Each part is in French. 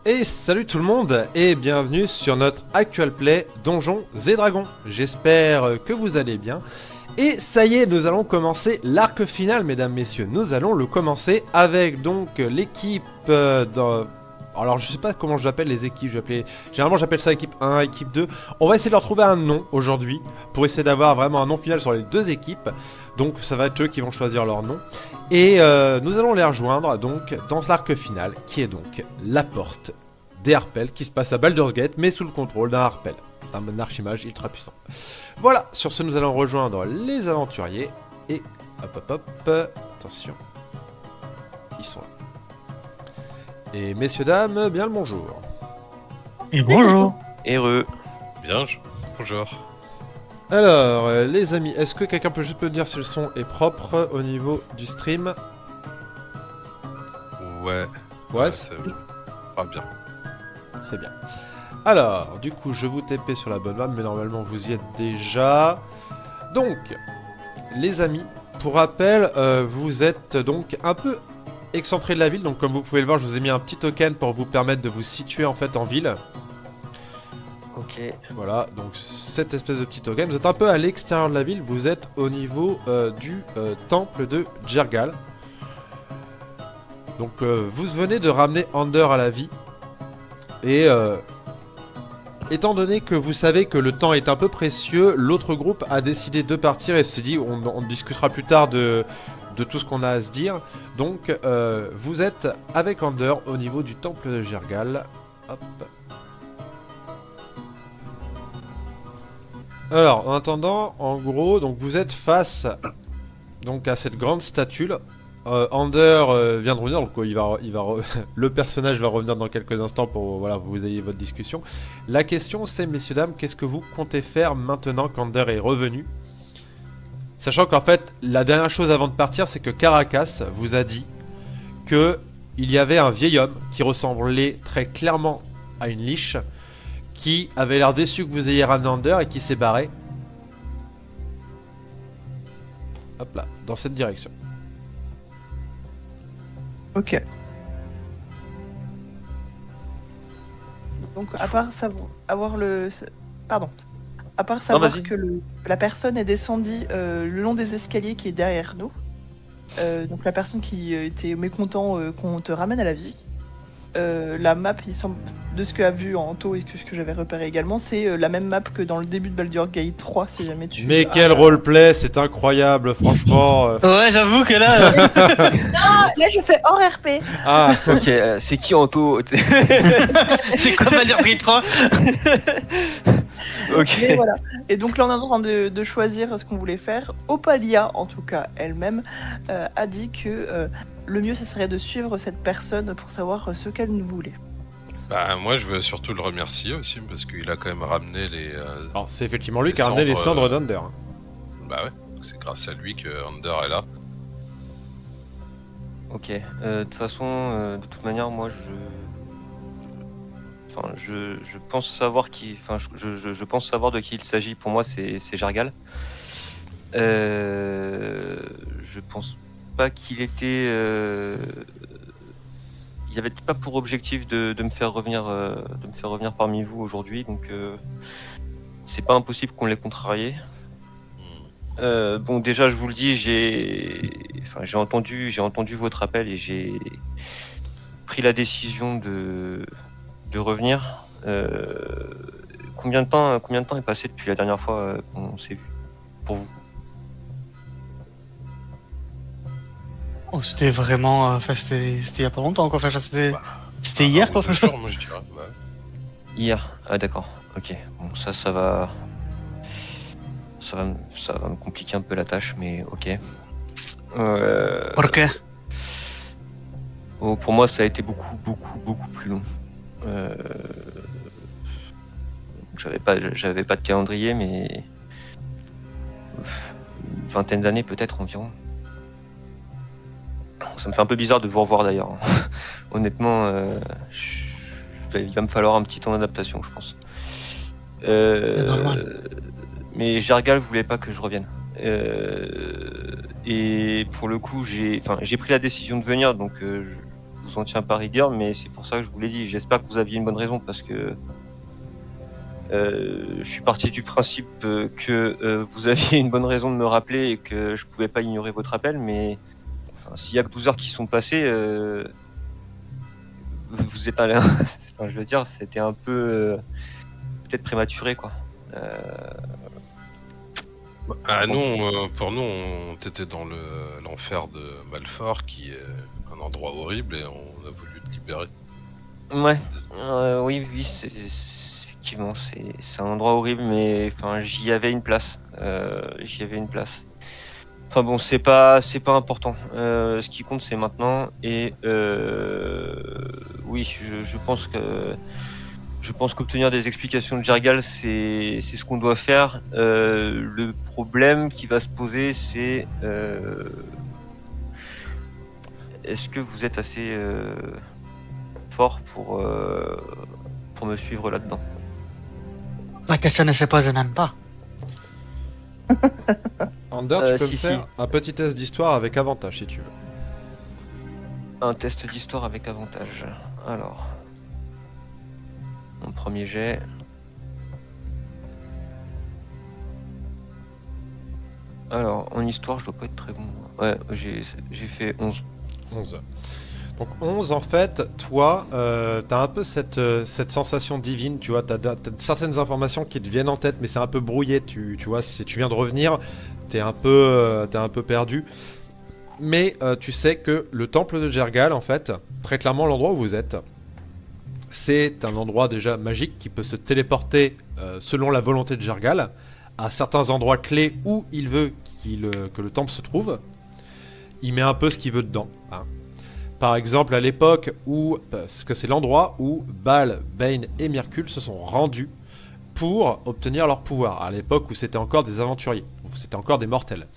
Et salut tout le monde et bienvenue sur notre actual play Donjons et Dragons. J'espère que vous allez bien. Et ça y est, nous allons commencer l'arc final, mesdames, messieurs. Nous allons le commencer avec donc l'équipe Alors je sais pas comment j'appelle les équipes, généralement j'appelle ça équipe 1, équipe 2. On va essayer de leur trouver un nom aujourd'hui, pour essayer d'avoir vraiment un nom final sur les deux équipes. Donc ça va être eux qui vont choisir leur nom. Et nous allons les rejoindre donc dans l'arc final, qui est donc la porte des Harpels, qui se passe à Baldur's Gate, mais sous le contrôle d'un Harpel, un archimage ultra puissant. Voilà, sur ce nous allons rejoindre les aventuriers, et attention, ils sont là. Et messieurs, dames, bien le bonjour. Et bonjour. Heureux. Bien, bonjour. Alors, les amis, est-ce que quelqu'un peut juste me dire si le son est propre au niveau du stream? Ouais. Ouais, c'est pas bien. c'est bien. Alors, du coup, je vous TP sur la bonne map, mais normalement vous y êtes déjà. Donc, les amis, pour rappel, vous êtes donc un peu excentré de la ville. Donc, comme vous pouvez le voir, je vous ai mis un petit token pour vous permettre de vous situer en fait en ville. Ok. Voilà, donc cette espèce de petit token. Vous êtes un peu à l'extérieur de la ville, vous êtes au niveau du temple de Jergal. Donc vous venez de ramener Ander à la vie. Et étant donné que vous savez que le temps est un peu précieux, l'autre groupe a décidé de partir et s'est dit on discutera plus tard de tout ce qu'on a à se dire. Donc vous êtes avec Ander au niveau du temple de Jergal. Hop. Alors, en attendant, en gros, donc vous êtes face donc à cette grande statue. Ander vient de revenir, donc le personnage va revenir dans quelques instants pour voilà, vous ayez votre discussion. La question c'est, messieurs dames, qu'est-ce que vous comptez faire maintenant qu'Ander est revenu? Sachant qu'en fait, la dernière chose avant de partir, c'est que Caracas vous a dit que il y avait un vieil homme qui ressemblait très clairement à une liche, qui avait l'air déçu que vous ayez ramené Ander et qui s'est barré. Hop là, dans cette direction. Ok. Donc, à part savoir, à part savoir vas-y. que la personne est descendue le long des escaliers qui est derrière nous, donc la personne qui était mécontent qu'on te ramène à la vie, la map, il semble, de ce que a vu Anto et ce que j'avais repéré également, c'est la même map que dans le début de Baldur's Gate 3, si jamais tu... Mais quel roleplay, c'est incroyable, franchement. Ouais, j'avoue que là. Ah, là, je fais hors RP. Ah, Ok, c'est qui Anto? C'est quoi Baldur's Gate 3? Ok. Mais voilà. Et donc là, on est en train de choisir ce qu'on voulait faire. Opalia, en tout cas, elle-même, a dit que le mieux, ce serait de suivre cette personne pour savoir ce qu'elle nous voulait. Bah, moi, je veux surtout le remercier aussi, parce qu'il a quand même ramené les... alors c'est effectivement lui Les qui a ramené les cendres, cendres d'Ander. Bah ouais, c'est grâce à lui que Ander est là. Ok. De toute manière, moi, je pense savoir qui. Enfin, je pense savoir de qui il s'agit. Pour moi, c'est Jargal. Je pense pas qu'il était. Il avait pas pour objectif de me faire revenir, parmi vous aujourd'hui, donc c'est pas impossible qu'on l'ait contrarié. Bon, déjà, je vous le dis, j'ai entendu votre appel et j'ai pris la décision de revenir. Combien de temps est passé depuis la dernière fois qu'on s'est vu pour vous? Oh, c'était vraiment. Enfin, c'était il y a pas longtemps, quoi. Enfin, c'était hier, quoi. Deux jours, moi, je dirais. Ouais. Hier. Ah, d'accord. Ok. Bon, ça va me compliquer un peu la tâche, mais ok. Ok. Oh, pour moi, ça a été beaucoup plus long. J'avais pas de calendrier, mais une vingtaine d'années peut-être environ. Ça me fait un peu bizarre de vous revoir d'ailleurs. Honnêtement, il va me falloir un petit temps d'adaptation, je pense. Mais Jargal voulait pas que je revienne. Et pour le coup, j'ai pris la décision de venir, donc vous vous en tiens pas rigueur, mais c'est pour ça que je vous l'ai dit. J'espère que vous aviez une bonne raison, parce que je suis parti du principe que vous aviez une bonne raison de me rappeler et que je pouvais pas ignorer votre appel, mais enfin, s'il y a que 12 heures qui sont passées, vous êtes allé... enfin, je veux dire, c'était un peu peut-être prématuré, quoi. Ah non, pour nous, on était dans l'enfer de Malfort, qui est un endroit horrible, et on a voulu te libérer. Ouais, oui, effectivement, c'est un endroit horrible, mais enfin, j'y avais une place. Enfin bon, c'est pas important. Ce qui compte, c'est maintenant. Et oui, je pense qu'obtenir des explications de Jergal, c'est ce qu'on doit faire. Le problème qui va se poser, c'est est-ce que vous êtes assez fort pour me suivre là-dedans? La question ne se pose même pas. Ander, tu peux me si. faire un petit test d'histoire avec avantage si tu veux. Un test d'histoire avec avantage. Alors, mon premier jet. Alors, en histoire, je dois pas être très bon. Ouais, j'ai fait 11. 11. Donc 11, en fait, toi, t'as un peu cette sensation divine, tu vois, t'as certaines informations qui te viennent en tête, mais c'est un peu brouillé, tu vois, si tu viens de revenir, t'es un peu perdu. Mais tu sais que le temple de Jergal, en fait, très clairement l'endroit où vous êtes, c'est un endroit déjà magique qui peut se téléporter selon la volonté de Jergal à certains endroits clés où il veut que le temple se trouve. Il met un peu ce qu'il veut dedans, hein. Par exemple, à l'époque où, parce que c'est l'endroit où Baal, Bane et Myrkul se sont rendus pour obtenir leur pouvoir. À l'époque où c'était encore des aventuriers, où c'était encore des mortels.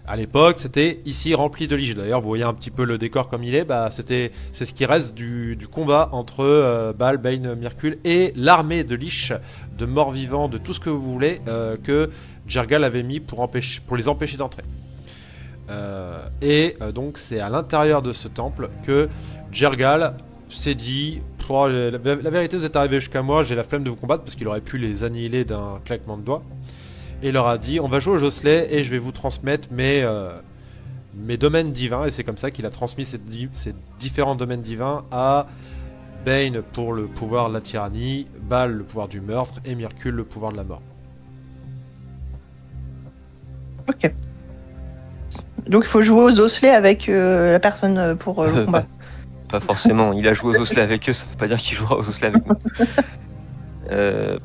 À l'époque, c'était ici rempli de liches. D'ailleurs, vous voyez un petit peu le décor comme il est. Bah, c'est ce qui reste du combat entre Baal, Bane, Myrkul et l'armée de liches, de morts vivants, de tout ce que vous voulez, que Jergal avait mis pour les empêcher d'entrer. Donc c'est à l'intérieur de ce temple que Jergal s'est dit la vérité, vous êtes arrivés jusqu'à moi, j'ai la flemme de vous combattre, parce qu'il aurait pu les annihiler d'un claquement de doigts, et il leur a dit on va jouer au Josselet et je vais vous transmettre mes domaines divins. Et c'est comme ça qu'il a transmis ces différents domaines divins à Bane pour le pouvoir de la tyrannie, Baal le pouvoir du meurtre et Myrkul le pouvoir de la mort. Ok. Donc il faut jouer aux osselets avec la personne pour le combat. Pas forcément, il a joué aux osselets avec eux, ça veut pas dire qu'il jouera aux osselets avec nous.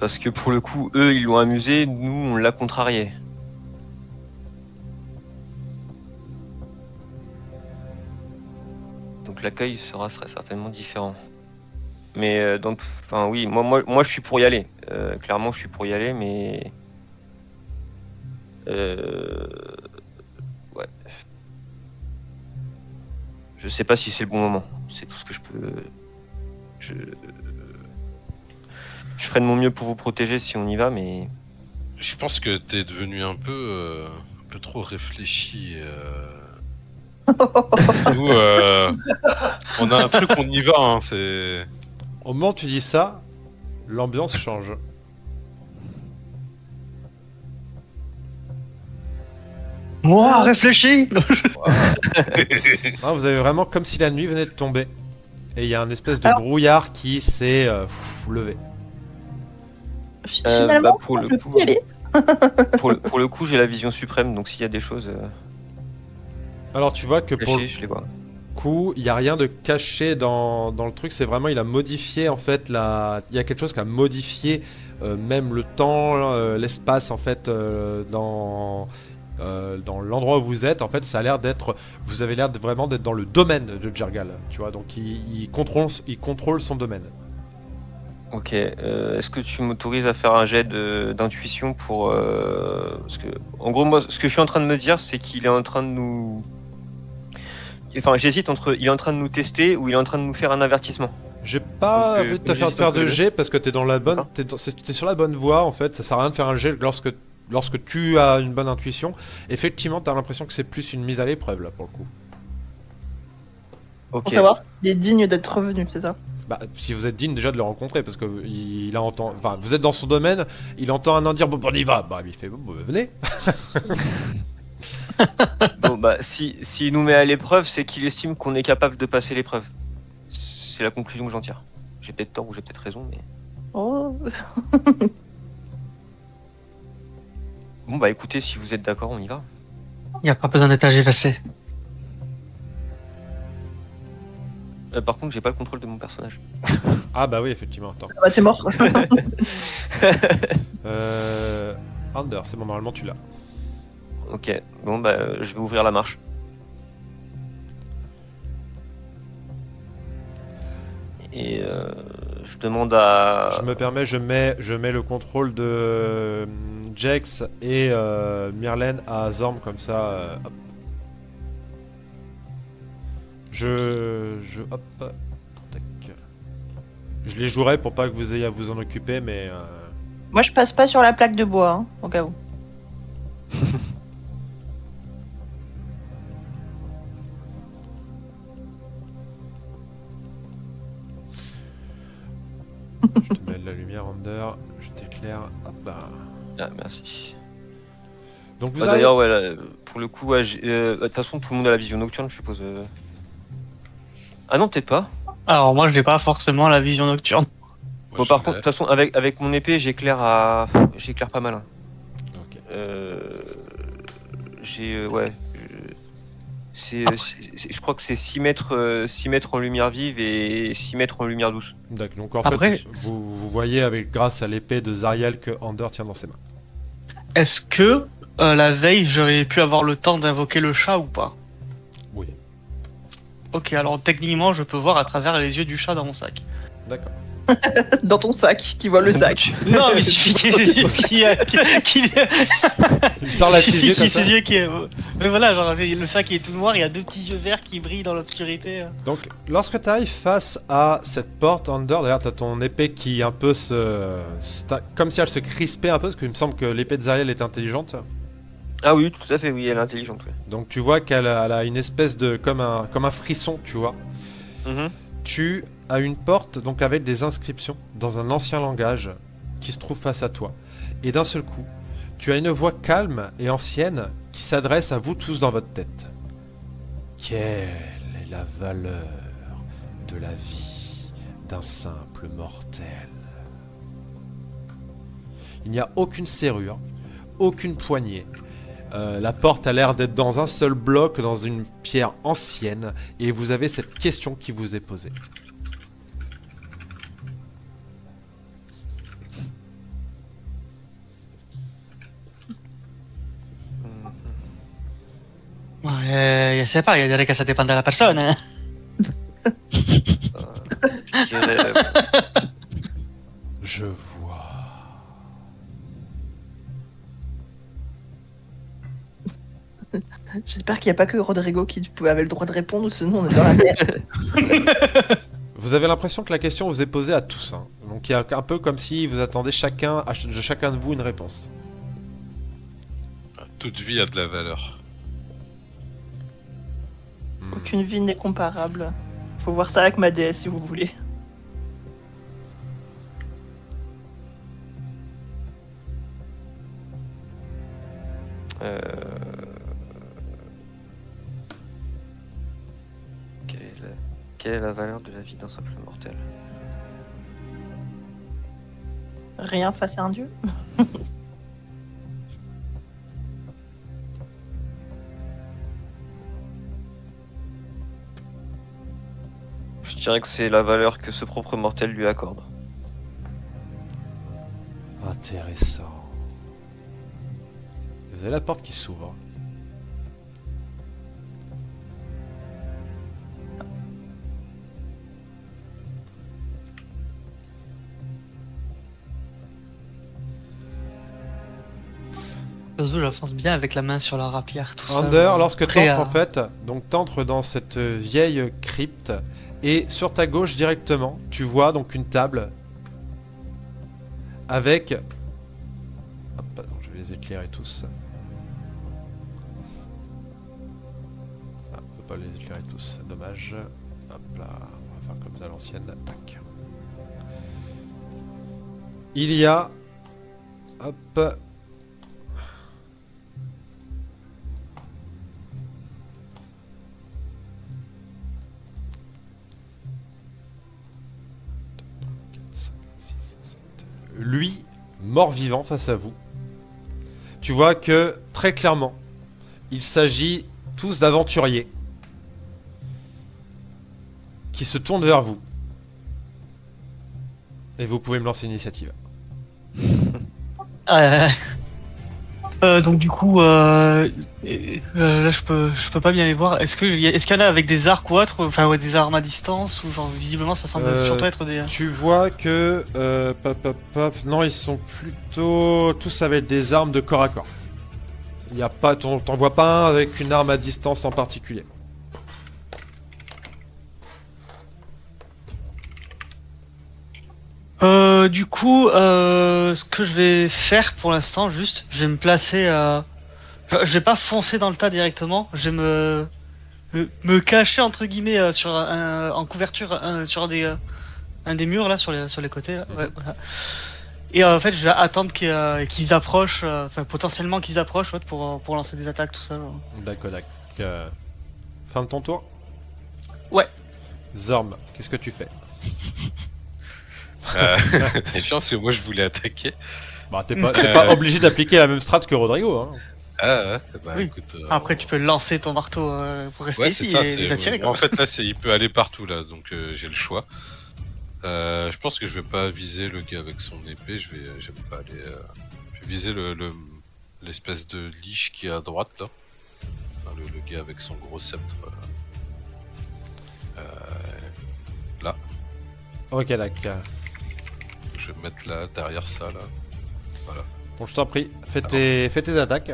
Parce que pour le coup, eux ils l'ont amusé, nous on l'a contrarié. Donc l'accueil serait certainement différent. Mais enfin oui, moi je suis pour y aller. Clairement je suis pour y aller, mais ouais. Je sais pas si c'est le bon moment. C'est tout ce que je peux. Je ferai de mon mieux pour vous protéger si on y va, mais. Je pense que t'es devenu un peu trop réfléchi. Nous, on a un truc, on y va. Hein, c'est. Au moment où tu dis ça, l'ambiance change. Moi, réfléchis. Vous avez vraiment comme si la nuit venait de tomber. Et il y a un espèce de brouillard qui s'est levé. Finalement, pour le on peut coup, plus y aller. pour le coup, j'ai la vision suprême, donc s'il y a des choses Alors tu vois que pour cachées, le je les vois. coup, il n'y a rien de caché dans le truc. C'est vraiment, il a modifié en fait il y a quelque chose qui a modifié même le temps, l'espace en fait dans l'endroit où vous êtes. En fait, ça a l'air d'être, vous avez l'air vraiment d'être dans le domaine de Jergal, tu vois. Donc il contrôle son domaine. Ok. Est-ce que tu m'autorises à faire un jet d'intuition pour parce que en gros moi, ce que je suis en train de me dire, c'est qu'il est en train de nous. Enfin, j'hésite entre il est en train de nous tester ou il est en train de nous faire un avertissement. J'ai pas Donc, envie de te j'hésite faire entre de les jet parce que t'es dans la bonne, D'accord. t'es sur la bonne voie en fait. Ça sert à rien de faire un jet lorsque tu as une bonne intuition. Effectivement, t'as l'impression que c'est plus une mise à l'épreuve là pour le coup. Ok. Pour savoir s'il est digne d'être revenu, c'est ça? Bah, si vous êtes digne déjà de le rencontrer, parce que il a entendu, enfin, vous êtes dans son domaine, il entend un nain dire bon, on y va, bah, il fait bon, bah, venez. Bon bah s'il nous met à l'épreuve, c'est qu'il estime qu'on est capable de passer l'épreuve. C'est la conclusion que j'en tire. J'ai peut-être tort ou j'ai peut-être raison, mais. Oh. Bon bah écoutez, si vous êtes d'accord, on y va. Il n'y a pas besoin d'être AGVC. Par contre, j'ai pas le contrôle de mon personnage. Ah bah oui, effectivement, attends. Bah t'es mort. Under, c'est bon, normalement tu l'as. Ok, bon bah je vais ouvrir la marche. Et je demande à... Je me permets, je mets le contrôle de Jex et Myrlène à Zorm comme ça. Hop. Hop. Tac. Je les jouerai pour pas que vous ayez à vous en occuper, mais Moi je passe pas sur la plaque de bois, hein, au cas où. je te mets de la lumière, Under. Je t'éclaire. Hop là. Ah, merci. Donc vous Bah, avez. d'ailleurs, ouais, là, pour le coup, ouais, de toute façon, tout le monde a la vision nocturne, je suppose. Ah non, peut-être pas. Alors moi je vais pas forcément à la vision nocturne. Moi, Bon, je par l'ai. contre, de toute façon, avec mon épée, j'éclaire pas mal. Hein. Ok. J'ai, ouais. Je crois que c'est 6 mètres, 6 mètres en lumière vive et 6 mètres en lumière douce. D'accord. Donc en Après- fait, vous voyez avec grâce à l'épée de Zariel que Under tient dans ses mains. Est-ce que la veille j'aurais pu avoir le temps d'invoquer le chat ou pas? Oui. Ok, alors techniquement je peux voir à travers les yeux du chat dans mon sac. D'accord. Dans ton sac, qui voit le sac. Non mais il suffit qu'il ait des yeux qui Il sort la il petite suffit yeux qu'il comme ait ça. ses yeux qui est... Mais voilà, genre le sac il est tout noir, il y a deux petits yeux verts qui brillent dans l'obscurité. Donc, lorsque tu arrives face à cette porte, Under, d'ailleurs, t'as ton épée qui un peu comme si elle se crispait un peu, parce qu'il me semble que l'épée de Zariel est intelligente. Ah oui, tout à fait, oui, elle est intelligente. Ouais. Donc, tu vois qu'elle a une espèce de. Comme un frisson, tu vois. Mhm. Tu as une porte, donc avec des inscriptions dans un ancien langage qui se trouve face à toi. Et d'un seul coup, tu as une voix calme et ancienne qui s'adresse à vous tous dans votre tête. Quelle est la valeur de la vie d'un simple mortel? Il n'y a aucune serrure, aucune poignée. La porte a l'air d'être dans un seul bloc, dans une pierre ancienne, et vous avez cette question qui vous est posée. Je sais pas, il y a que ça dépend de la personne. Hein. Je dirais, Je vois. J'espère qu'il n'y a pas que Rodrigo qui avait le droit de répondre, sinon on est dans la merde. Vous avez l'impression que la question vous est posée à tous. Hein. Donc il y a un peu comme si vous attendez de chacun de vous une réponse. Toute vie a de la valeur. Aucune vie n'est comparable. Faut voir ça avec ma déesse si vous voulez. euh, quelle est la valeur de la vie d'un simple mortel? Rien face à un dieu. Je dirais que c'est la valeur que ce propre mortel lui accorde. Intéressant. Vous avez la porte qui s'ouvre. J'avance bien avec la main sur la rapière, tout ça. Under, lorsque prêt t'entres à- en fait, donc t'entres dans cette vieille crypte, et sur ta gauche directement, tu vois donc une table avec... Hop, pardon, je vais les éclairer tous. Ah, on peut pas les éclairer tous, dommage. Hop là, on va faire comme ça à l'ancienne. Tac. Il y a... Hop. Lui, mort-vivant face à vous. Tu vois que, très clairement, il s'agit tous d'aventuriers qui se tournent vers vous. Et vous pouvez me lancer une initiative. Donc du coup, là je peux pas bien les voir. Est-ce qu'il y en a avec des arcs ou autre, enfin ouais, des armes à distance ou genre visiblement ça semble surtout être des. Tu vois que non, ils sont plutôt tous avec des armes de corps à corps. Il y a pas, t'en vois pas un avec une arme à distance en particulier. Du coup, ce que je vais faire pour l'instant, juste, je vais me placer. Je vais pas foncer dans le tas directement. Je vais me cacher entre guillemets en couverture sur un des murs là sur les côtés. Là. Ouais, voilà. Et en fait, je vais attendre qu'ils approchent, enfin potentiellement qu'ils approchent pour lancer des attaques, tout ça. Genre. D'accord. Fin de ton tour. Ouais. Zorm, qu'est-ce que tu fais? C'est chiant parce que moi je voulais attaquer. Bah, t'es pas obligé d'appliquer la même strat que Rodrigo. Hein. Ah ouais, bah Oui. écoute. Après, tu peux lancer ton marteau pour rester Ouais, ici c'est ça. et les attirer. En fait, là, il peut aller partout là, donc j'ai le choix. Je pense que je vais pas viser le gars avec son épée. J'aime pas aller. Je vais viser l'espèce de liche qui est à droite là. Enfin, le gars avec son gros sceptre. Là. Ok, d'accord. Je vais me mettre là, derrière ça là. Voilà. Bon, je t'en prie, fais tes attaques.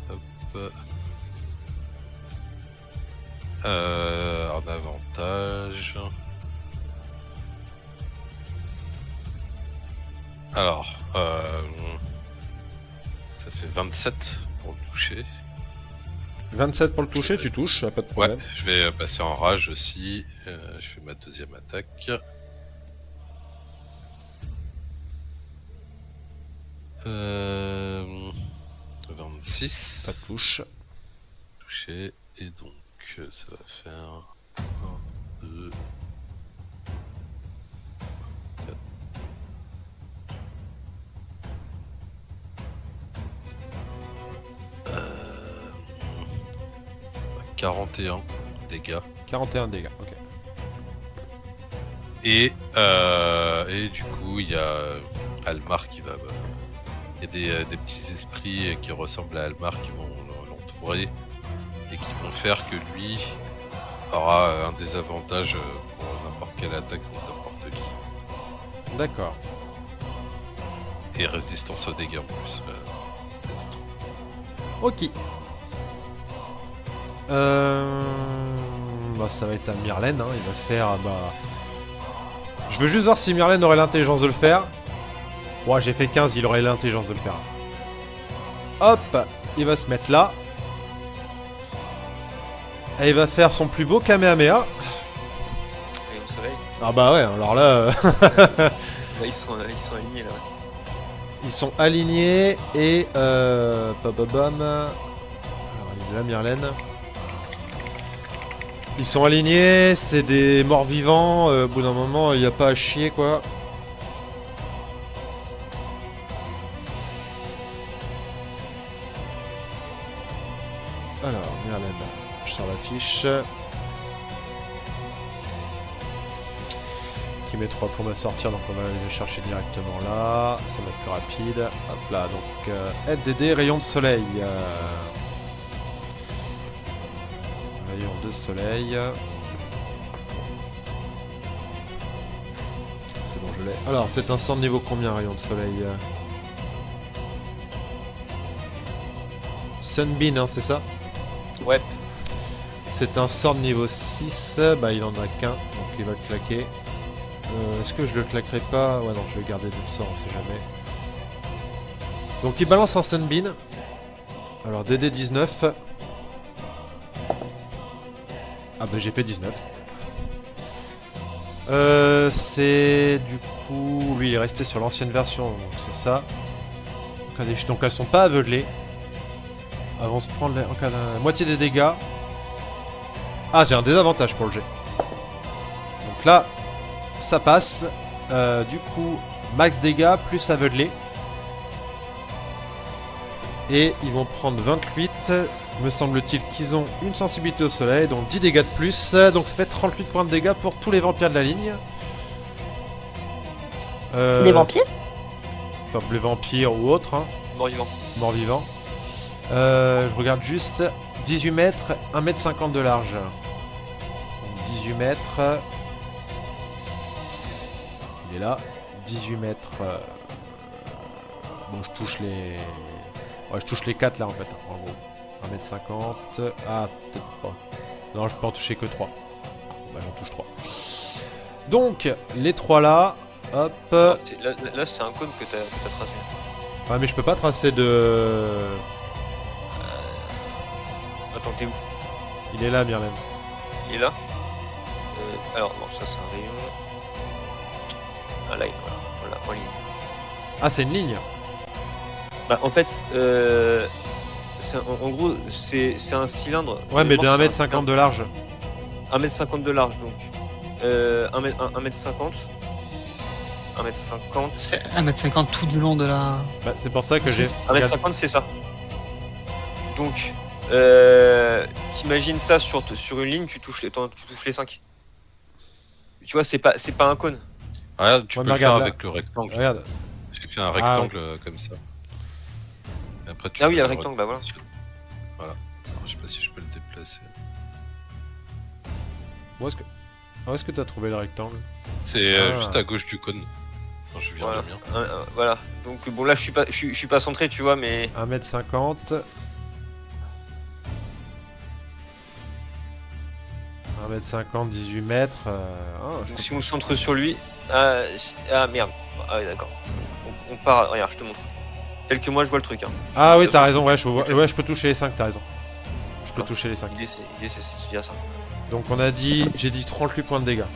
Hop. En avantage. Alors, ça fait 27 pour le toucher. 27 pour le toucher, tu touches, pas de Ouais, problème. je vais passer en rage aussi. Je fais ma deuxième attaque. Euh... 26. Ça touche. Touché. Et donc, ça va faire 1, 2, 4. 41 dégâts. 41 dégâts, ok. Et du coup, il y a Almar qui va. Il y a des petits esprits qui ressemblent à Almar qui vont l'entourer et qui vont faire que lui aura un désavantage pour n'importe quelle attaque contre n'importe qui. D'accord. Et résistance aux dégâts en plus. Les autres. Ok. Bah, ça va être à Myrlène, hein. Il va faire. Bah. Je veux juste voir si Myrlène aurait l'intelligence de le faire. Ouais, j'ai fait 15, il aurait l'intelligence de le faire. Hop, il va se mettre là. Et il va faire son plus beau Kamehameha. Et au soleil. Ah bah ouais, alors là... Là, ils sont alignés là. Ils sont alignés et... Bababam. Alors, il est là, Myrlène. Ils sont alignés, c'est des morts vivants. Au bout d'un moment, il n'y a pas à chier, quoi. Alors, Myrlène, je sors la fiche. Qui met 3 plombs à sortir, donc on va aller le chercher directement là. Ça va être plus rapide. Hop là, donc aide d'aider, rayon de soleil. Rayon de soleil. C'est bon, je l'ai. Alors, c'est un sort de niveau combien, rayon de soleil? Sunbeam, hein, c'est ça? Ouais. C'est un sort de niveau 6, bah il en a qu'un, donc il va le claquer. Est-ce que je le claquerai pas? Ouais non, je vais garder d'autres sorts, on sait jamais. Donc il balance un Sunbeam. Alors DD19. Ah bah j'ai fait 19. C'est du coup... Lui il est resté sur l'ancienne version, donc c'est ça. Donc elles sont pas aveuglées. Elles vont se prendre en cas de moitié des dégâts. Ah j'ai un désavantage pour le jet. Donc là, ça passe. Du coup, max dégâts plus aveuglé. Et ils vont prendre 28. Me semble-t-il qu'ils ont une sensibilité au soleil, donc 10 dégâts de plus. Donc ça fait 38 points de dégâts pour tous les vampires de la ligne. Des vampires? Enfin, les vampires ou autres, hein. Mort-vivant. Mort-vivant. Je regarde juste. 18 mètres, 1m50 de large. Donc 18 mètres. Il est là. 18 mètres. Bon, je touche les... Ouais, je touche les 4 là en fait, en gros. 1m50. Ah, peut-être pas. Non, je peux en toucher que 3. Bah, j'en touche 3. Donc, les 3 là. Hop. Là, c'est un cône que t'as tracé. Ah, mais je peux pas tracer de... Attends, t'es où? Il est là, Myrlem. Il est là. Alors, non, ça c'est un rayon. Ah, là, voilà, en ligne. Ah, c'est une ligne. Bah, en fait, en gros, c'est un cylindre. Ouais, mais de Vraiment, 1m50 de large. 1m50 de large, donc. 1m50. 1m50. C'est 1m50 tout du long de la... Bah, c'est pour ça que j'ai... 1m50, c'est ça. Donc, t'imagines ça sur une ligne, tu touches les 5. Tu vois, c'est pas un cône. Regarde, tu Ouais, peux mais le faire regarde, là. avec le rectangle. Regarde. J'ai fait un rectangle comme ça. Et après, Ah oui, il y a peux le rectangle, bah voilà. Voilà. Alors, je sais pas si je peux le déplacer. Où est-ce que t'as trouvé le rectangle? C'est Ah. juste à gauche du cône. Quand je viens Voilà. le mien. Voilà. Donc bon, là, je suis pas centré, tu vois, mais 1m50. 1m50, 18 mètres. donc, si on se centre sur lui, ah merde. Ah oui, d'accord. On part. Regarde, je te montre. Tel que moi, je vois le truc. Hein. Ah oui, t'as raison, ouais, je peux toucher les 5, t'as raison. Je peux toucher les 5. L'idée, c'est bien ça. Donc j'ai dit 38 points de dégâts.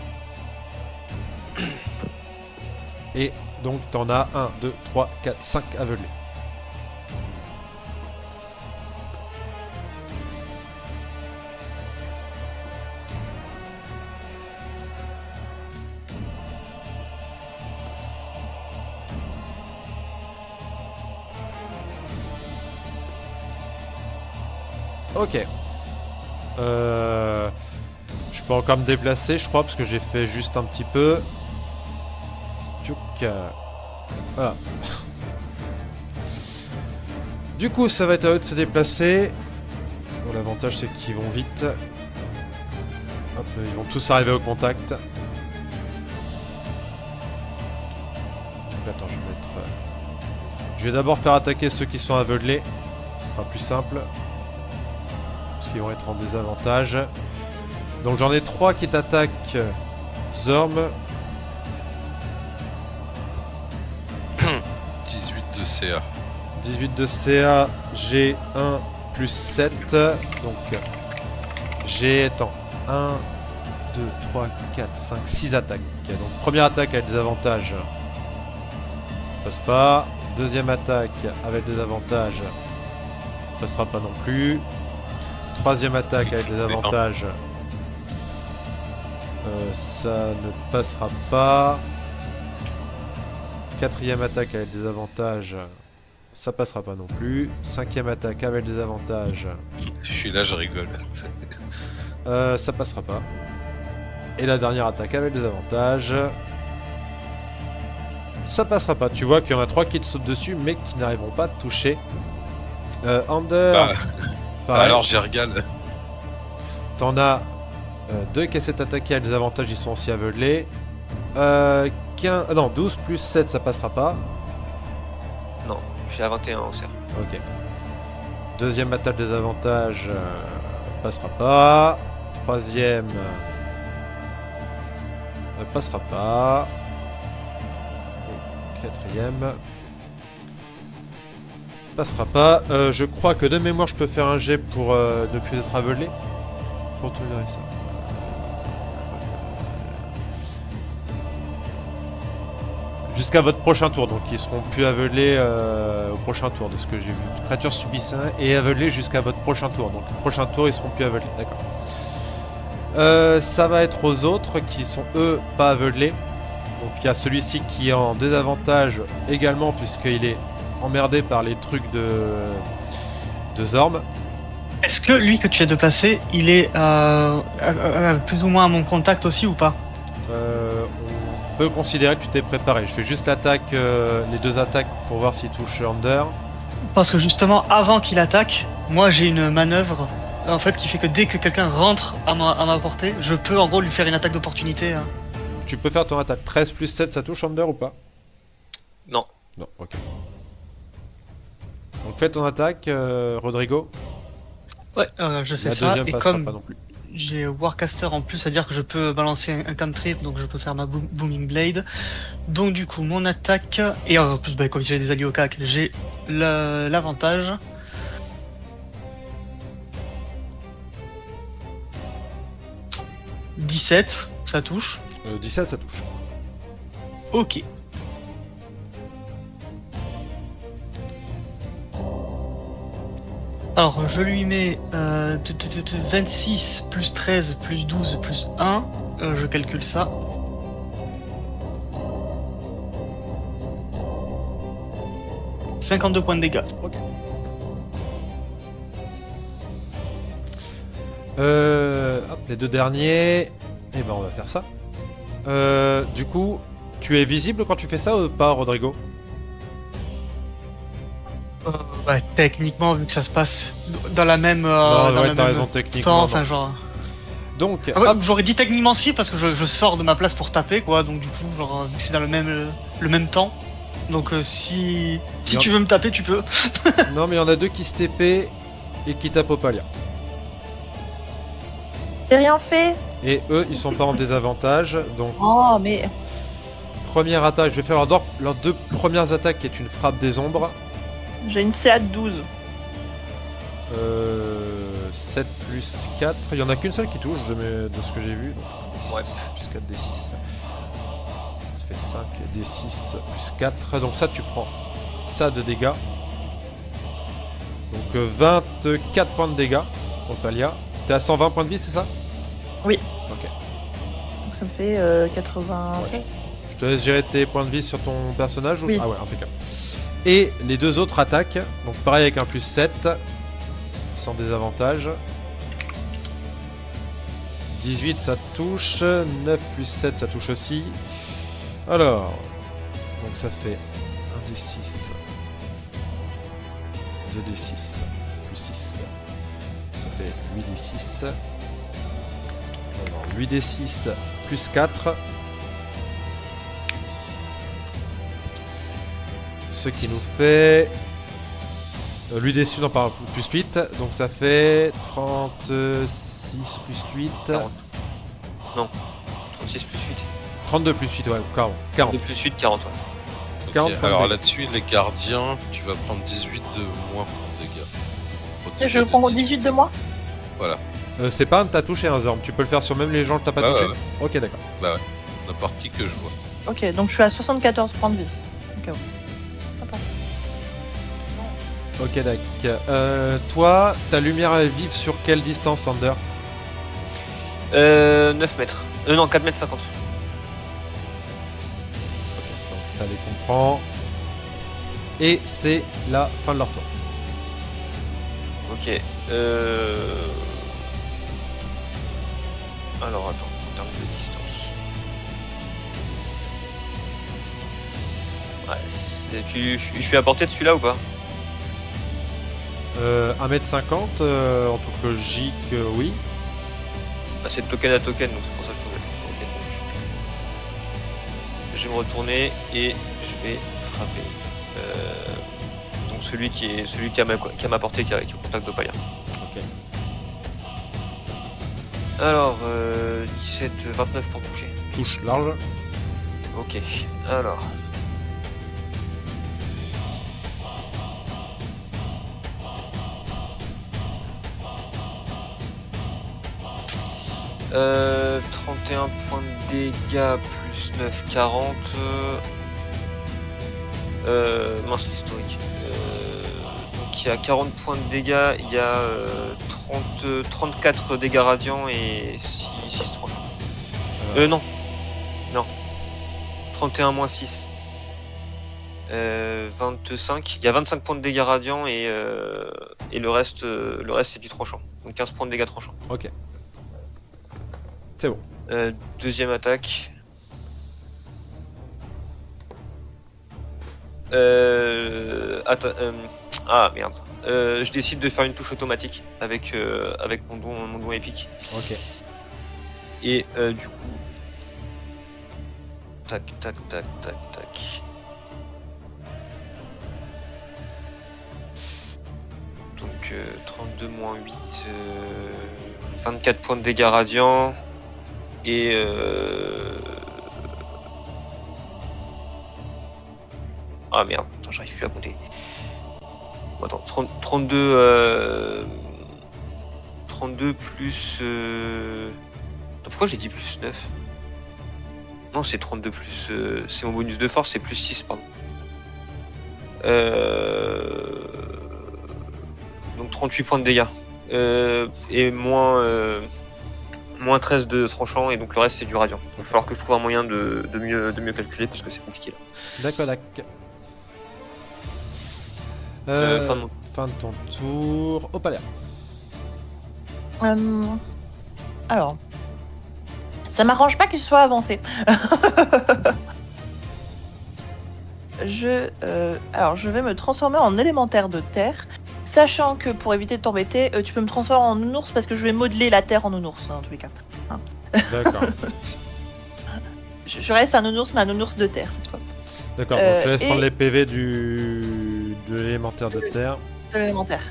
Et donc t'en as 1, 2, 3, 4, 5 aveuglés. Ok. Je peux encore me déplacer, je crois, parce que j'ai fait juste un petit peu. Tchouk. Voilà. Du coup, ça va être à eux de se déplacer. Bon, l'avantage, c'est qu'ils vont vite. Hop, ils vont tous arriver au contact. Donc, attends, je vais mettre... Je vais d'abord faire attaquer ceux qui sont aveuglés. Ce sera plus simple. Parce qu'ils vont être en désavantage. Donc j'en ai 3 qui t'attaquent. Zorm. 18 de CA. 18 de CA. G 1 plus 7. Donc G étant 1, 2, 3, 4, 5, 6 attaques. Donc première attaque avec des avantages. Passe pas. Deuxième attaque avec des avantages. Passera pas non plus. Troisième attaque avec des avantages. Ça ne passera pas. Quatrième attaque avec des avantages. Ça passera pas non plus. Cinquième attaque avec des avantages. Je suis là, je rigole. Ça passera pas. Et la dernière attaque avec des avantages. Ça passera pas. Tu vois qu'il y en a 3 qui te sautent dessus, mais qui n'arriveront pas à te toucher. Under. Bah, pareil. alors j'ai regardé. T'en as 2 qui essaient d'attaquer avec des avantages, ils sont aussi aveuglés. 15... non, 12 plus 7, ça passera pas. Non, je suis à 21 au cerf. Ok. Deuxième attaque des avantages, passera pas. Troisième, passera pas. Et quatrième. passera pas. Je crois que de mémoire, je peux faire un jet pour ne plus être aveuglé. Pour tolérer ça. Jusqu'à votre prochain tour, donc ils seront plus aveuglés au prochain tour, de ce que j'ai vu. Créature subissent et aveuglés jusqu'à votre prochain tour. Donc au prochain tour, ils seront plus aveuglés, d'accord. Ça va être aux autres qui sont eux pas aveuglés. Donc il y a celui-ci qui est en désavantage également puisqu'il est emmerdé par les trucs de Zorm. Est-ce que lui que tu as déplacé, il est plus ou moins à mon contact aussi ou pas? On peut considérer que tu t'es préparé. Je fais juste l'attaque, les deux attaques pour voir s'il touche Under. Parce que justement, avant qu'il attaque, moi j'ai une manœuvre en fait qui fait que dès que quelqu'un rentre à ma portée, je peux en gros lui faire une attaque d'opportunité. Hein. Tu peux faire ton attaque. 13 plus 7, ça touche Under ou pas? Non. Non, ok. Donc fais ton attaque, Rodrigo. Ouais, je fais La ça, deuxième et passera comme pas non plus. j'ai Warcaster en plus, c'est-à-dire que je peux balancer un cantrip, donc je peux faire ma Booming Blade. Donc du coup, mon attaque, et en plus, comme j'ai des alliés au CAC, j'ai l'avantage. « 17, ça touche. 17, ça touche. Ok. Alors, je lui mets 26 plus 13 plus 12 plus 1. Je calcule ça. « 52 points de dégâts. Ok. Hop, les deux derniers. Et ben on va faire ça. Du coup, tu es visible quand tu fais ça ou pas, Rodrigo? Techniquement, vu que ça se passe dans la même... Non, dans ouais, le t'as même raison, temps, techniquement. enfin non. genre... Donc, Ah ouais, hop, j'aurais dit techniquement si, parce que je sors de ma place pour taper, quoi, donc du coup, genre, vu que c'est dans le même temps, donc si Non. tu veux me taper, tu peux. non mais il y en a deux qui se TP et qui tapent au palia. J'ai rien fait. Et eux, ils sont pas en désavantage. Donc, Oh, mais. première attaque, je vais faire leurs deux premières attaques qui est une frappe des ombres. J'ai une CA de 12. 7 plus 4. Il y en a qu'une seule qui touche, de ce que j'ai vu. Donc, D6 Ouais. plus 4 D6. Ça fait 5 D6 plus 4. Donc ça, tu prends ça de dégâts. Donc 24 points de dégâts au palia. T'es à 120 points de vie, c'est ça? Oui. Ok. Donc ça me fait 96. Je te laisse gérer tes points de vie sur ton personnage ou... Oui. Ah ouais, impeccable. Et les deux autres attaques, donc pareil avec un plus 7, sans désavantage. 18 ça touche, 9 plus 7 ça touche aussi. Alors, donc ça fait 1 D6, 2 D6, plus 6, ça fait 8 D6. Alors 8 D6 plus 4. Ce qui nous fait... lui déçu, non, pardon, plus 8, donc ça fait 36 plus 8... 40. Non, 36 plus 8. 32 plus 8, ouais, 40. 2 plus 8, 40, ouais. Ok, 40 points de alors dégâts. là-dessus, les gardiens, tu vas prendre 18 de moins pour dégâts. Et je prends 18 de moi. Voilà, C'est pas un de t'as touché un Zorm, tu peux le faire sur même les gens que t'as pas Ouais, touché. ouais, Ok, d'accord. n'importe qui que je vois. Ok, donc je suis à 74 points de vie. Ok, ouais. Ok, d'accord. Toi, ta lumière elle vive sur quelle distance, Sander? 9 mètres. Non, 4 mètres 50. Ok, donc ça les comprend. Et c'est la fin de leur tour. Ok. Alors attends, en termes de distance. Ouais, je suis à portée de celui-là ou pas? 1m50, en toute logique, oui. Ah, c'est de token à token, donc c'est pour ça que je peux mettre token. Donc, je vais me retourner et je vais frapper. Donc celui qui a ma portée, qui est au contact de Palia. Ok. Alors, 17, 29 pour toucher. Touche large. Ok, alors. 31 points de dégâts plus 9, 40. Mince l'historique. Donc il y a 40 points de dégâts, il y a 34 dégâts radiants et 6 tranchants. Non. 31 moins 6. 25. Il y a 25 points de dégâts radiants et le reste c'est du tranchant. Donc 15 points de dégâts tranchants. Ok. C'est bon. Deuxième attaque. Ah merde. Je décide de faire une touche automatique avec mon don épique. Ok. Et du coup. Tac. Donc 32 moins 8. 24 points de dégâts radiants. Et ah merde, attends, j'arrive plus à compter. Bon, attends, 32 plus... Attends, pourquoi j'ai dit plus 9 ? Non, c'est 32 plus... c'est mon bonus de force, c'est plus 6, pardon. Donc 38 points de dégâts. Et moins 13 de tranchant, et donc le reste c'est du radiant. Il va falloir que je trouve un moyen de mieux calculer parce que c'est compliqué là. D'accord. Fin de ton tour. Opalia. Alors, ça m'arrange pas qu'il soit avancé. Je vais me transformer en élémentaire de terre, sachant que pour éviter de t'embêter, tu peux me transformer en nounours parce que je vais modeler la terre en nounours dans tous les cas. Hein. D'accord. Je reste un nounours, mais un nounours de terre cette fois. D'accord, donc je te laisse prendre les PV de l'élémentaire de terre. De l'élémentaire.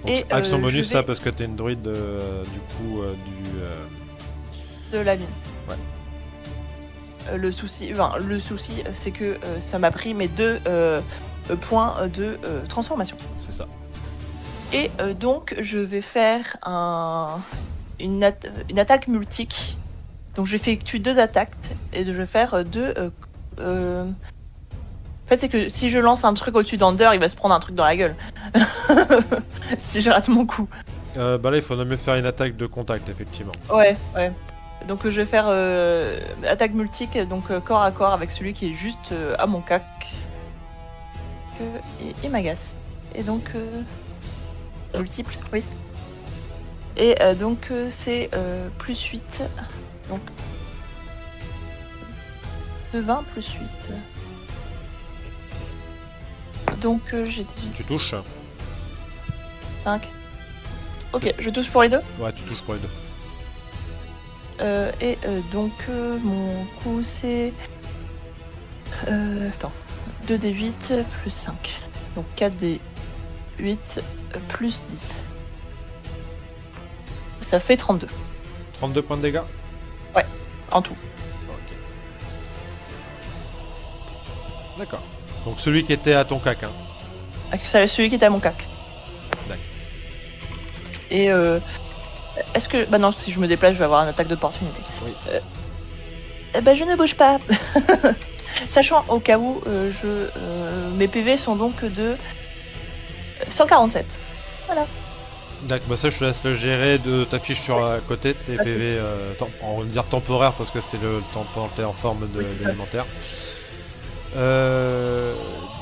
Donc, Et, action bonus, je ça, vais- parce que t'es une druide de De la lune. Ouais. Le souci, c'est que ça m'a pris mes 2 points de transformation. C'est ça. Et donc, je vais faire une attaque multique. Donc, j'effectue 2 attaques et je vais faire 2. En fait, c'est que si je lance un truc au-dessus d'Ander, il va se prendre un truc dans la gueule. Si je rate mon coup. Bah là, il faudrait mieux faire une attaque de contact, effectivement. Ouais. Donc, je vais faire attaque multique, donc corps à corps avec celui qui est juste à mon cac. Il m'agace. Et donc. Multiple, oui. Et donc c'est plus 8. Donc de 20 plus 8. Donc j'ai 18. Tu touches? 5. Ok, je touche pour les deux. Ouais, tu touches pour les deux. Et donc mon coup c'est... Attends. 2d8 plus 5. Donc 4d8 plus 10. Ça fait 32 32 points de dégâts? en tout. Ok. D'accord. Donc celui qui était à ton cac, hein. C'est celui qui était à mon cac. D'accord. Et est-ce que... Bah non, si je me déplace, je vais avoir une attaque d'opportunité. Oui. Bah je ne bouge pas. Sachant au cas où, mes PV sont donc de 147. Voilà. D'accord, bah ça je te laisse le gérer, t'affiches sur à côté tes PV, on va dire temporaire parce que c'est le temps en forme d'élémentaire.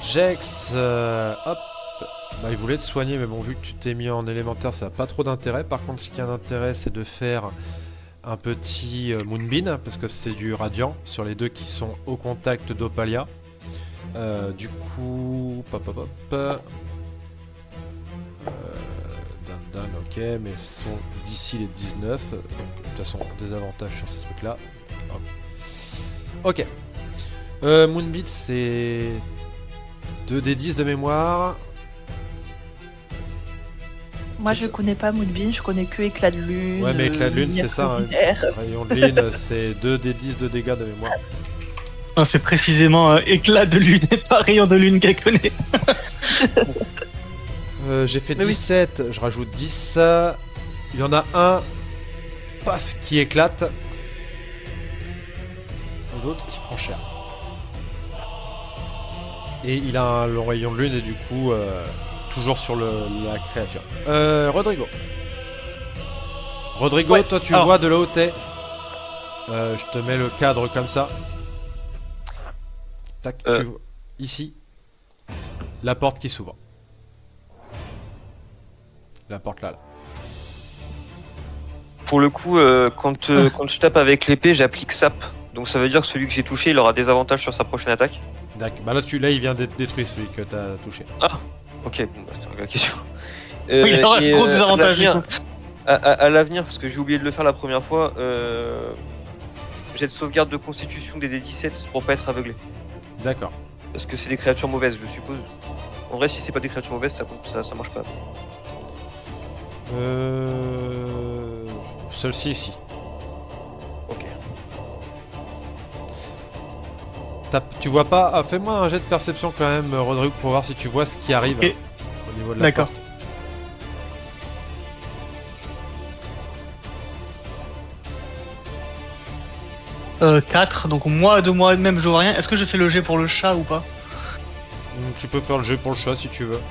Jex, hop, bah il voulait te soigner mais bon vu que tu t'es mis en élémentaire ça n'a pas trop d'intérêt. Par contre ce qui a d'intérêt c'est de faire un petit Moonbeam parce que c'est du radiant sur les deux qui sont au contact d'Opalia. Du coup, Dan, ok, mais sont d'ici les 19. Donc, de toute façon, des avantages sur ces trucs-là. Hop. Ok. Moonbeat, c'est 2d10 de mémoire. Moi, C'est je connais pas Moonbeam, je connais que Éclat de Lune. Ouais, mais Éclat de Lune, c'est ça, hein. Lumière. Rayon de lune, c'est 2d10 de dégâts de mémoire. Non, c'est précisément éclat de lune et pas rayon de lune qu'elle connaît. J'ai fait Mais oui. 17, je rajoute 10. Il y en a un paf, qui éclate. Et l'autre qui prend cher. Et il a un long rayon de lune et du coup, toujours sur la créature. Rodrigo. Rodrigo, Ouais, toi tu alors- vois de là où t'es. Je te mets le cadre comme ça. Tac, tu vois. Ici. La porte qui s'ouvre. La porte là. Pour le coup, quand je tape avec l'épée, j'applique sap. Donc ça veut dire que celui que j'ai touché, il aura des avantages sur sa prochaine attaque. D'accord. Bah là, il vient d'être détruit celui que t'as touché. Ok, bon, bah, c'est la question. Oui, il aura et, gros à désavantage du l'avenir- coup. à l'avenir, parce que j'ai oublié de le faire la première fois, j'ai de sauvegarde de constitution des D17 pour pas être aveuglé. D'accord. Parce que c'est des créatures mauvaises, je suppose. En vrai, si c'est pas des créatures mauvaises, ça marche pas. Celle-ci ici. Ok. Tu vois pas. Ah, fais-moi un jet de perception quand même, Rodrigo, pour voir si tu vois ce qui arrive Ok. au niveau de la D'accord. porte. Euh, 4, donc moi de moi-même je vois rien. Est-ce que je fais le jet pour le chat ou pas? Tu peux faire le jet pour le chat si tu veux.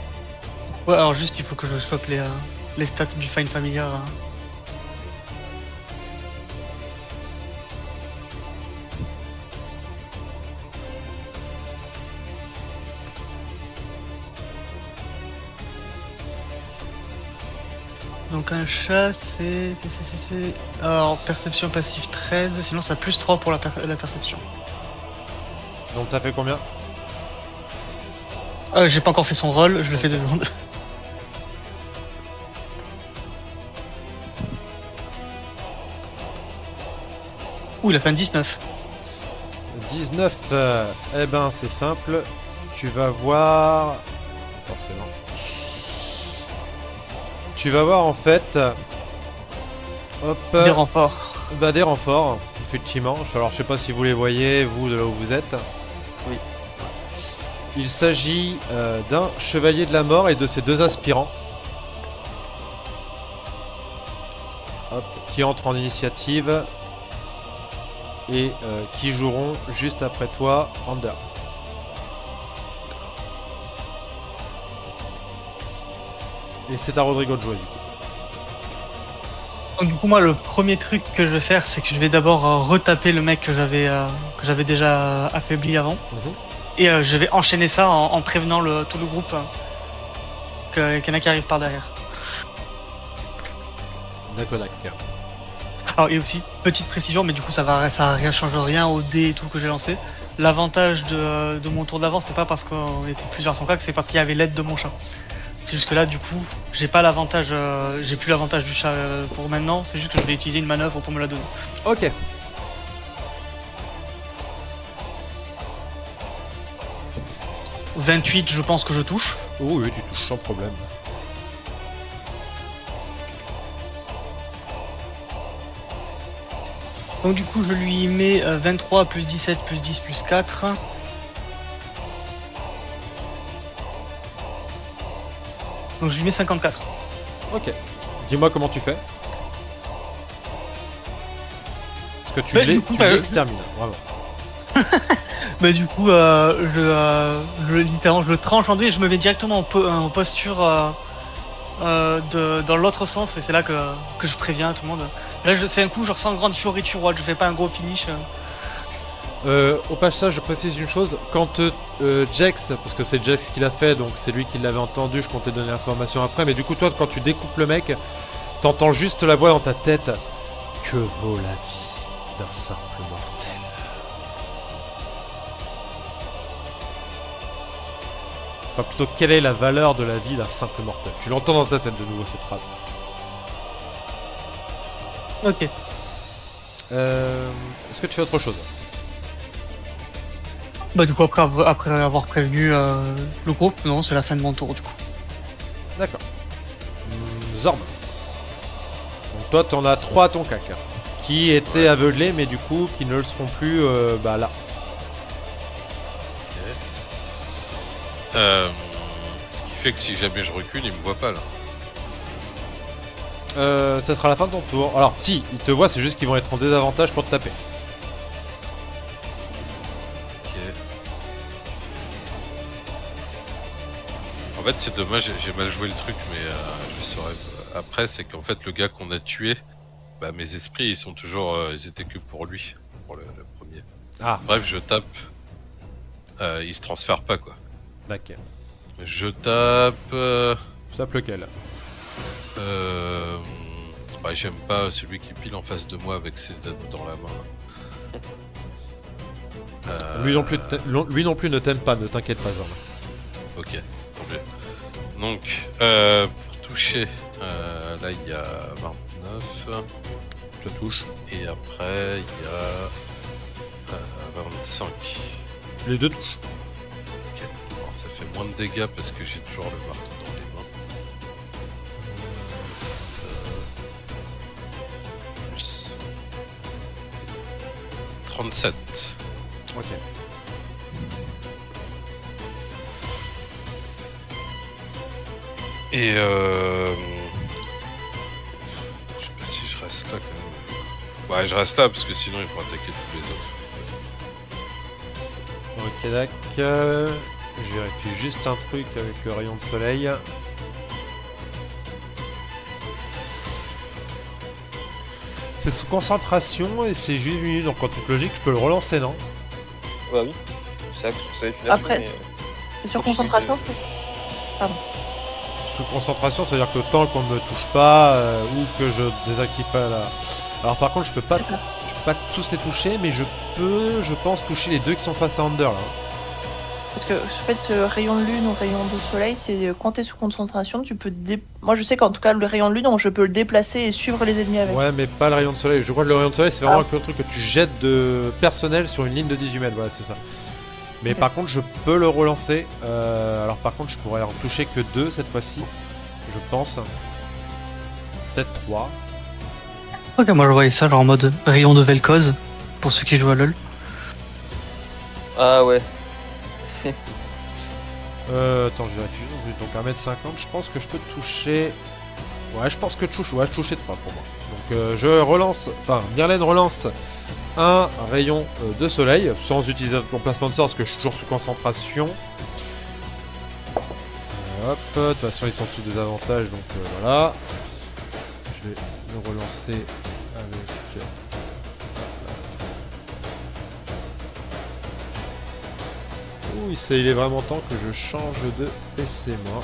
Ouais, alors juste il faut que je chope les stats du Find Familiar. Hein. Donc un chat c'est... Alors perception passive 13, sinon ça plus 3 pour la perception. Donc t'as fait combien? J'ai pas encore fait son rôle, je le fais 2 secondes. Ouh, il a fait un 19. 19, eh ben c'est simple. Tu vas voir... Forcément. Tu vas voir en fait... Hop. Des renforts. Bah des renforts, effectivement. Alors je sais pas si vous les voyez, vous, de là où vous êtes. Oui. Il s'agit d'un chevalier de la mort et de ses 2 aspirants. Hop, qui entrent en initiative. Et qui joueront juste après toi, Ander. Et c'est à Rodrigo de jouer du coup. Donc du coup moi le premier truc que je vais faire c'est que je vais d'abord retaper le mec que j'avais déjà affaibli avant. Et je vais enchaîner ça en prévenant tout le groupe qu'il y en a qui arrivent par derrière. D'accord. Alors et aussi, petite précision, mais du coup ça rien change rien au dé et tout que j'ai lancé. L'avantage de mon tour d'avance, c'est pas parce qu'on était plusieurs sans cac, c'est parce qu'il y avait l'aide de mon chat. C'est juste que là du coup, j'ai pas l'avantage, j'ai plus l'avantage du chat pour maintenant, c'est juste que je vais utiliser une manœuvre pour me la donner. Ok. « 28, je pense que je touche. Oh oui, tu touches sans problème. Donc du coup je lui mets 23 plus 17 plus 10 plus 4. Donc je lui mets 54. Ok. Dis-moi comment tu fais. Parce que tu Bah, du coup, bah, l'extermines, vraiment. Bah du coup littéralement je le tranche en deux et je me mets directement en posture dans l'autre sens et c'est là que je préviens tout le monde. Là c'est un coup je ressens grande fioriture, je fais pas un gros finish. Au passage, je précise une chose. Quand Jex, parce que c'est Jex qui l'a fait, donc c'est lui qui l'avait entendu, je comptais donner l'information après, mais du coup toi quand tu découpes le mec, t'entends juste la voix dans ta tête. Que vaut la vie d'un simple mortel? Enfin plutôt, quelle est la valeur de la vie d'un simple mortel? Tu l'entends dans ta tête de nouveau cette phrase. Ok. Est-ce que tu fais autre chose? Bah du coup après avoir prévenu le groupe, non c'est la fin de mon tour du coup. D'accord. Zorm. Donc toi t'en as 3 à ton cac. Qui étaient aveuglés mais du coup qui ne le seront plus là. Ce qui fait que si jamais je recule, il me voit pas là. Ça sera la fin de ton tour. Alors, si, ils te voient, c'est juste qu'ils vont être en désavantage pour te taper. Ok. En fait, c'est dommage, j'ai mal joué le truc, mais je saurais. Après, c'est qu'en fait, le gars qu'on a tué, bah, mes esprits, ils sont toujours. Ils étaient que pour lui, pour le premier. Ah, Bref, je tape. Il se transfère pas, quoi. d'accord. Je tape. Tu tapes lequel? Bah, j'aime pas celui qui pile en face de moi avec ses anneaux dans la main. Lui non plus ne t'aime pas, ne t'inquiète pas, Zorn. Ok, tant mieux. Donc, pour toucher, là il y a 29. Je touche. Et après, il y a 25. Les deux touchent. Ok, alors ça fait moins de dégâts parce que j'ai toujours le marteau dans les mains. Plus 37. Ok. Et je sais pas si je reste là quand même. Ouais, je reste là parce que sinon ils vont attaquer tous les autres. Ok, d'accord. Je vérifie juste un truc avec le rayon de soleil. C'est sous concentration et c'est 8 minutes, donc en toute logique, je peux le relancer, non? Bah oui. C'est vrai que ça va être une action, Après, mais... sur concentration, c'est... Sous concentration, c'est-à-dire que tant qu'on ne me touche pas ou que je désactive pas la... Alors par contre, je peux pas tous les toucher, mais je peux, je pense, toucher les deux qui sont face à Under, là. Parce que en fait, ce rayon de lune ou rayon de soleil, c'est quand t'es sous concentration, tu peux... Moi, je sais qu'en tout cas, le rayon de lune, je peux le déplacer et suivre les ennemis avec. Ouais, mais pas le rayon de soleil. Je crois que le rayon de soleil, c'est vraiment un truc que tu jettes de personnel sur une ligne de 18 mètres. Voilà, c'est ça. Mais Ok. par contre, je peux le relancer. Alors par contre, je pourrais en toucher que 2 cette fois-ci. Je pense. Peut-être 3. Ok, moi je voyais ça genre en mode rayon de Vel'Koz, pour ceux qui jouent à LoL. Ah ouais. Attends, je vérifie. Donc 1m50, je pense que je peux toucher... Ouais, je pense que je touche. Ouais, je touchais 3 pour moi. Donc je relance... Enfin, Myrlène relance un rayon de soleil, sans utiliser mon placement de sort, parce que je suis toujours sous concentration. Hop, de toute façon ils sont sous désavantage, donc voilà. Je vais le relancer avec... Ouh, il est vraiment temps que je change de PC, moi.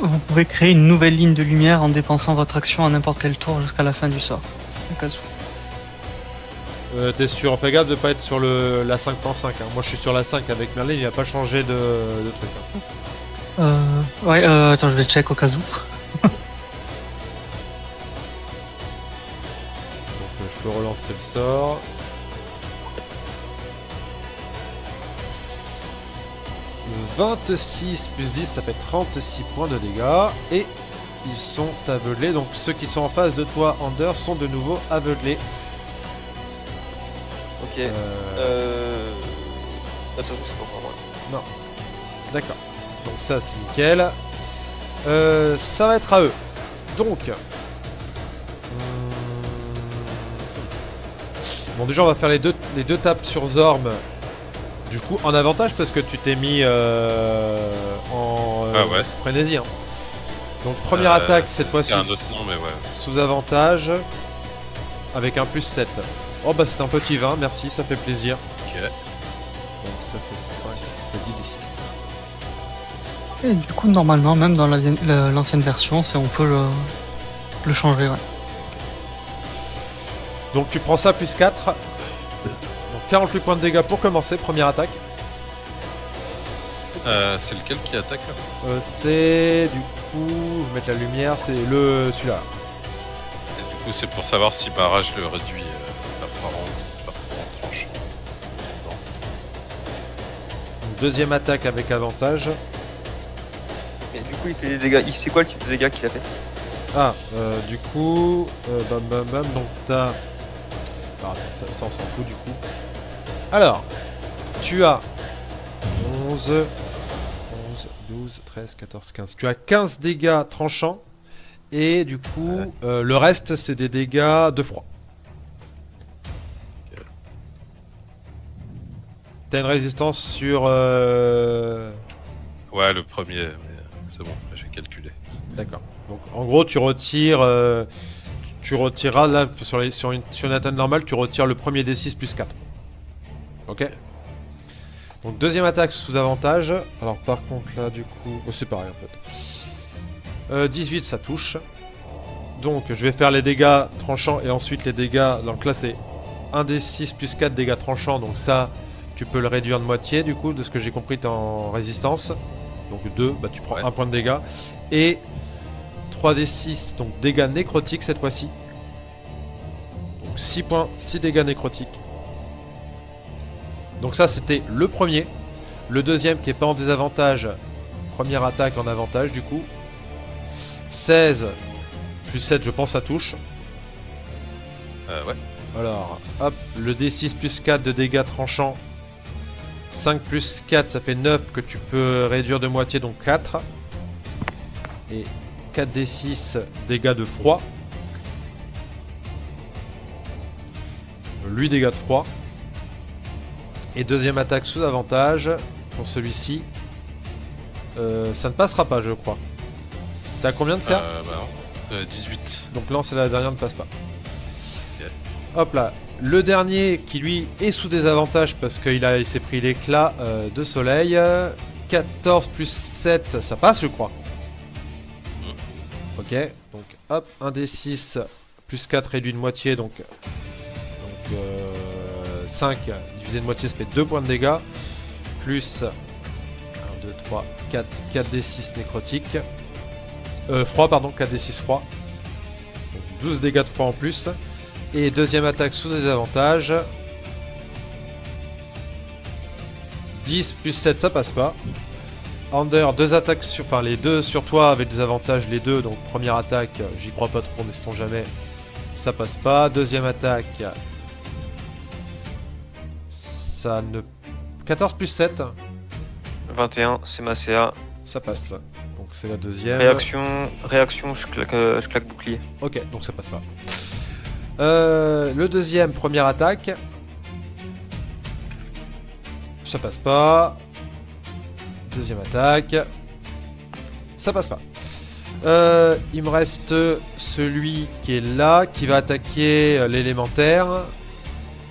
Vous pouvez créer une nouvelle ligne de lumière en dépensant votre action à n'importe quel tour jusqu'à la fin du sort. Au cas où. T'es sûr, fais gaffe de pas être sur la 5.5, hein. Moi je suis sur la 5 avec Merlin, il a pas changé de truc, hein. Ouais, attends, je vais check au cas où. Donc je peux relancer le sort. « 26 plus 10, ça fait 36 points de dégâts. Et ils sont aveuglés. Donc ceux qui sont en face de toi, Ander, sont de nouveau aveuglés. Ok. Attention, c'est pas pour moi. Non. D'accord. Donc ça, c'est nickel. Ça va être à eux. Donc... Bon, déjà, on va faire les deux tapes sur Zorm. Du coup, en avantage parce que tu t'es mis en ouais. frénésie. Hein. Donc, première attaque, cette fois-ci, C'est un autre nom, mais ouais. sous avantage, avec un plus 7. Oh, bah, c'est un petit 20, merci, ça fait plaisir. Ok. Donc, ça fait 5, ça fait 10 des 6. Et du coup, normalement, même dans l'ancienne version, on peut le changer. Ouais. Donc, tu prends ça plus 4. Donc, 48 points de dégâts pour commencer, première attaque. C'est lequel qui attaque là C'est du coup, je vais mettre la lumière, c'est celui-là. Et du coup, c'est pour savoir si ma rage le réduit par tranche. Donc, deuxième attaque avec avantage. Mais du coup, il fait des dégâts. C'est quoi le type de dégâts qu'il a fait? Ah, du coup, bam bam bam, donc t'as... Alors attends, ça on s'en fout du coup. Alors, tu as 11, 12, 13, 14, 15. Tu as 15 dégâts tranchants Et du coup, le reste, c'est des dégâts de froid. Ok. T'as une résistance sur... Ouais, le premier, mais c'est bon, j'ai calculé. D'accord. Donc en gros, tu retires... tu retireras, là, sur une attaque normale, tu retires le premier D6 plus 4. Ok. Donc deuxième attaque sous avantage. Alors par contre là, du coup... Oh, c'est pareil en fait. 18, ça touche. Donc je vais faire les dégâts tranchants et ensuite les dégâts... Donc là c'est 1d6 plus 4 dégâts tranchants. Donc ça, tu peux le réduire de moitié du coup. De ce que j'ai compris, t'es en résistance. Donc 2, bah tu prends Ouais. 1 point de dégâts. Et 3d6, donc dégâts nécrotiques cette fois-ci. Donc 6 points, 6 dégâts nécrotiques. Donc ça c'était le premier. Le deuxième qui est pas en désavantage. Première attaque en avantage du coup. 16 plus 7 je pense ça touche. Ouais. Alors hop, le D6 plus 4 de dégâts tranchants. 5 plus 4 ça fait 9 que tu peux réduire de moitié donc 4. Et 4d6 dégâts de froid. Lui dégâts de froid. Et deuxième attaque sous avantage pour celui-ci. Ça ne passera pas je crois. T'as combien de cerfs Bah non. 18. Donc là c'est la dernière ne passe pas. Hop là. Le dernier qui lui est sous désavantage parce qu'il s'est pris l'éclat de soleil. 14 plus 7 ça passe je crois. Ok, donc hop, 1d6 plus 4 réduit de moitié, donc 5 divisé de moitié, ça fait 2 points de dégâts, plus 1, 2, 3, 4, 4d6 nécrotique, froid pardon, 4d6 froid, donc 12 dégâts de froid en plus, et deuxième attaque sous désavantage, 10 plus 7 ça passe pas. Under, deux attaques sur... Enfin, les deux sur toi avec des avantages, les deux. Donc, première attaque, j'y crois pas trop, mais sait-on jamais. Ça passe pas. Deuxième attaque. Ça ne... 14 plus 7. 21, c'est ma CA. Ça passe. Donc, c'est la deuxième. Réaction, je claque bouclier. Ok, donc ça passe pas. Le deuxième, première attaque. Ça passe pas. Deuxième attaque. Ça passe pas. Il me reste celui qui est là, qui va attaquer l'élémentaire.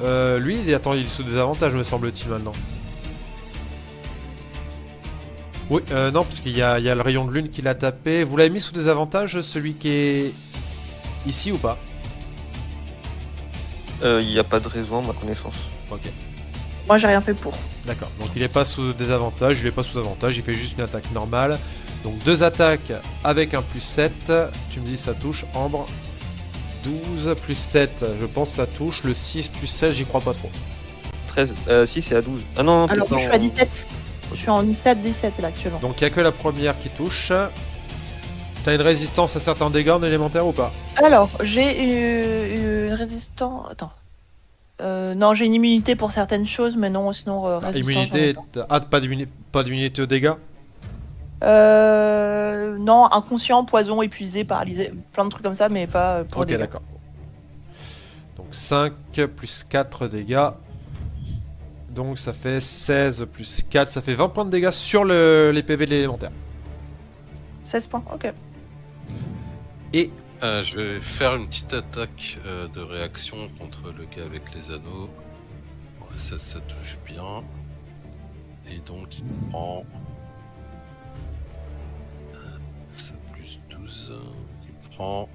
Lui, il est sous désavantage, me semble-t-il, maintenant. Oui, non, parce qu'il y a le rayon de lune qui l'a tapé. Vous l'avez mis sous désavantage, celui qui est ici ou pas? Il n'y a pas de raison à ma connaissance. Ok. Moi, j'ai rien fait pour. D'accord, donc il est pas sous désavantage, il est pas sous avantage, il fait juste une attaque normale. Donc deux attaques avec un plus 7, tu me dis ça touche, Ambre. 12 plus 7, je pense ça touche, le 6 plus 16 j'y crois pas trop. 13, si c'est à 12. Ah non, Alors, t'es moi, je suis à 17. Je suis en 17 là actuellement. Donc il y a que la première qui touche. T'as une résistance à certains dégâts en élémentaire ou pas? Alors, j'ai une résistance. Attends. Non, j'ai une immunité pour certaines choses, mais non, sinon résistance. Immunité, pas d'immunité aux dégâts? Non, inconscient, poison, épuisé, paralysé, plein de trucs comme ça, mais pas pour Ok, dégâts. d'accord. Donc 5 plus 4 dégâts. Donc ça fait 16 plus 4, ça fait 20 points de dégâts sur les PV de l'élémentaire. 16 points, ok. Et Je vais faire une petite attaque de réaction contre le gars avec les anneaux. Ouais, ça touche bien. Et donc il prend... ça plus 12. Il prend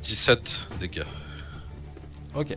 17 dégâts. ok.